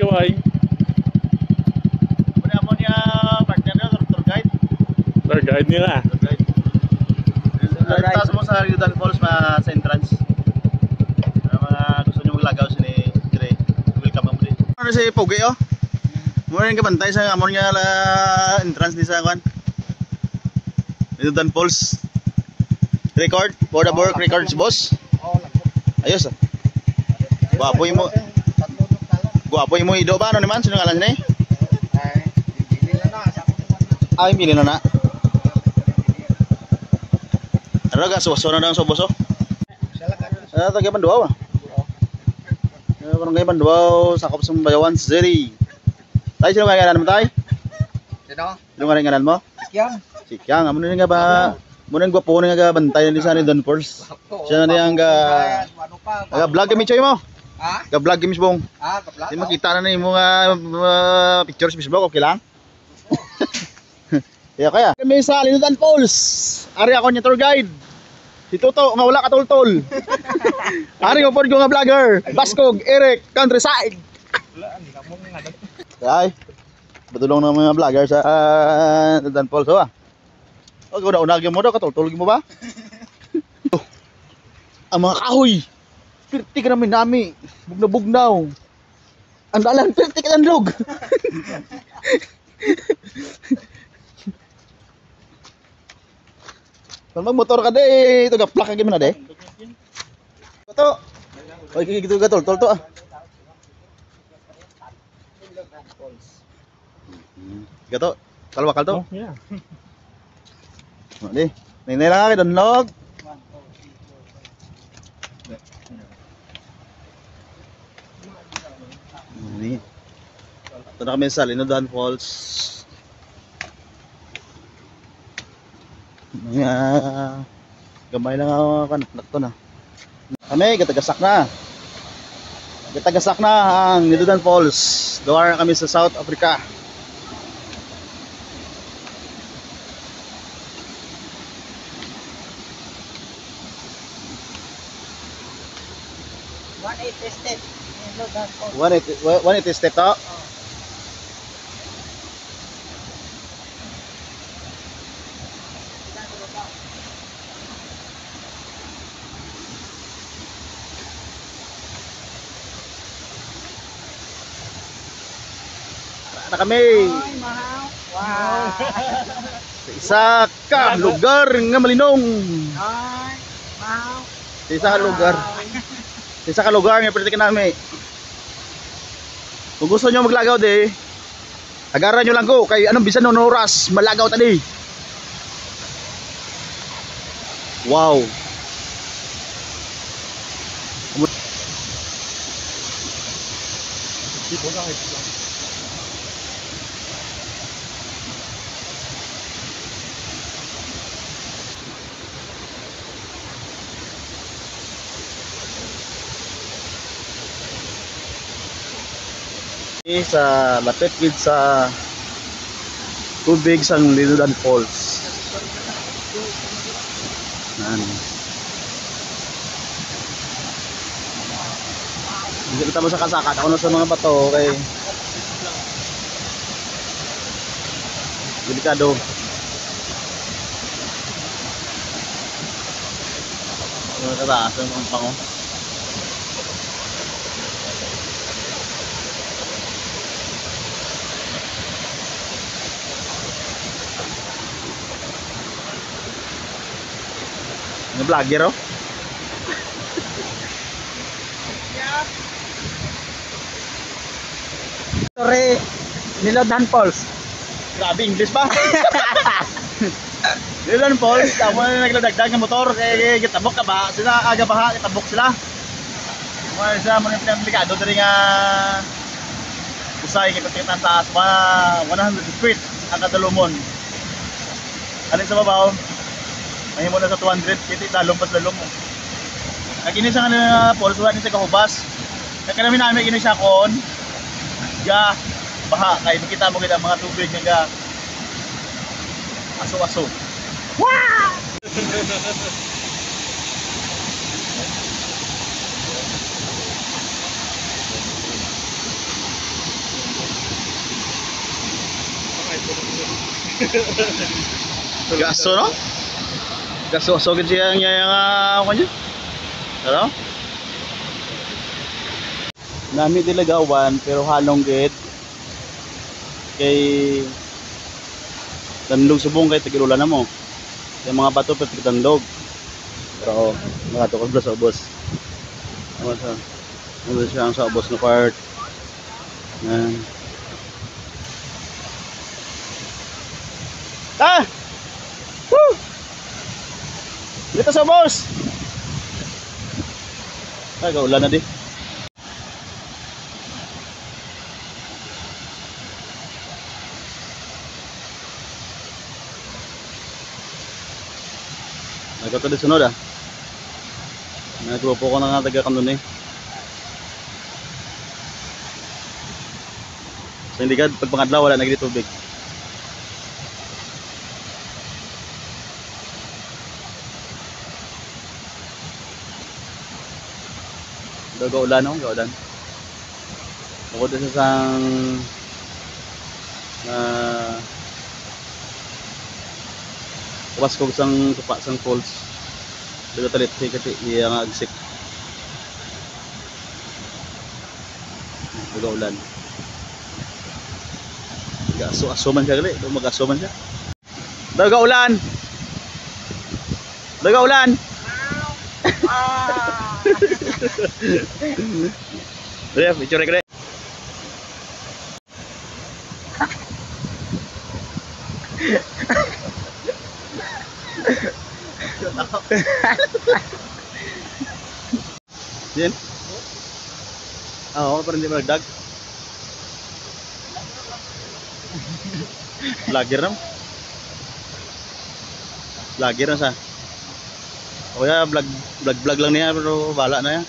Why? Mo niya partner niya, tour guide. Tour guide nila. Tour guide. Taas mo sa Yudan Falls sa entrance. Mga gusto niyo maglagaw sini dire. Welcome mo dire. Ano si Pogi oh? Mo rin kabantay sa amon niya la entrance di sa kwan. Yudan Falls. Record for the work records boss. Ayos ah. Guwapo mo ido ba ano naman sino ngalan ni? Ay pili na na. Ano ga suwaso na dang soboso? Taga Banduaw ah. Barangay Banduaw sakop sa Bayawan City. Tay sino ngalan mo tay? Sino? Sino ngalan mo? Sikyang. Sikyang, amo nga ba? Mo nang gwapo nga bantay ni sa ni Don Force. Siya na yang ga vlog kami choy mo. Ha? Ga vlog kami bong. Ka-vlog. Di makita na ni mo nga pictures sa Facebook okay lang. Kaya kami sa Linutan Falls. Ari ako ni tour guide. Si Toto nga wala ka tol-tol. Ari ko pod ko nga vlogger. Baskog, Eric, Countryside. Ay. Batulong ng mga vlogger sa Linutan Falls ba? O kung naunagin mo daw, katulog mo ba? Ang mga kahoy. Pirti ka namin nami. Bugna-bugnaw. Ang dalan, pirti ka nanlog. Kung magmotor ka de, ito gaplak ka gimana de? Ito. Oy, gitu gatol, tol to ah. Gato, kalwakal to. Yeah. Di, nai lang kay donlog. Ni. Ito na kami sa Linutan Falls. Gamay lang ako kanak to na. Kami gatagasak na. Gatagasak na ang Linutan Falls. Duwar kami sa South Africa. One it step to. Na kami. Wow. Sa isa ka lugar nga malinong. Wow. Sa isa ka lugar. Sa isa ka lugar nga pwede ka namin. Kung gusto nyo maglagaw de, agaran nyo lang ko kay anong bisan ng oras malagaw tadi. Wow. Sa lapit gid sa tubig sang Linutan Falls. Hindi kita mo sa kasaka ako na sa mga bato kay delikado. Ano ka sa mga pango? Ang vlogger oh. Sorry. Linutan Falls. Grabe English pa. Linutan Falls, ako na nagladagdag ng motor kay gitabok ka ba? Sila aga baha, gitabok sila. Mo sa mo nang delikado diri nga usay kay patitan taas pa 100 feet ang kadalumon. Alin sa babaw? Mahimo na sa 200 feet dalom pas dalom mo. Kini sa kanila falls wala ni sa kahubas. Kaya kami namin kini siya kon. Ga baha kay makita mo kita mga tubig nga aso-aso. Wow! Gaso no? Gaso gid siya nga ako niya. Ano? Nami dilagawan pero halong gid kay tandog subong kay tigilulan na mo. Yung mga bato pati tandog. Pero mga tukod sa ubos. Ano siya ang sa ubos na part. Yan. Ah! Woo! Dito sa ubos. Ay, kaulan na di. Nagkato di sunod ah. Nagrupo ko na nga taga kanun eh. So hindi ka pag pangadlaw wala nagdi tubig. Gaulan no, gaulan. Bukod sa sang kawas ko sang tupa sang falls. Dito talit kati iya nga agsik. Gaulan. Aso man siya gali, mag-aso man siya. Gaulan. Gaulan. Udah, bicara gede. Yan. Oo, parang hindi malagdag. Vlogger na. Vlogger na sa. O ya, vlog lang niya pero bala na yan.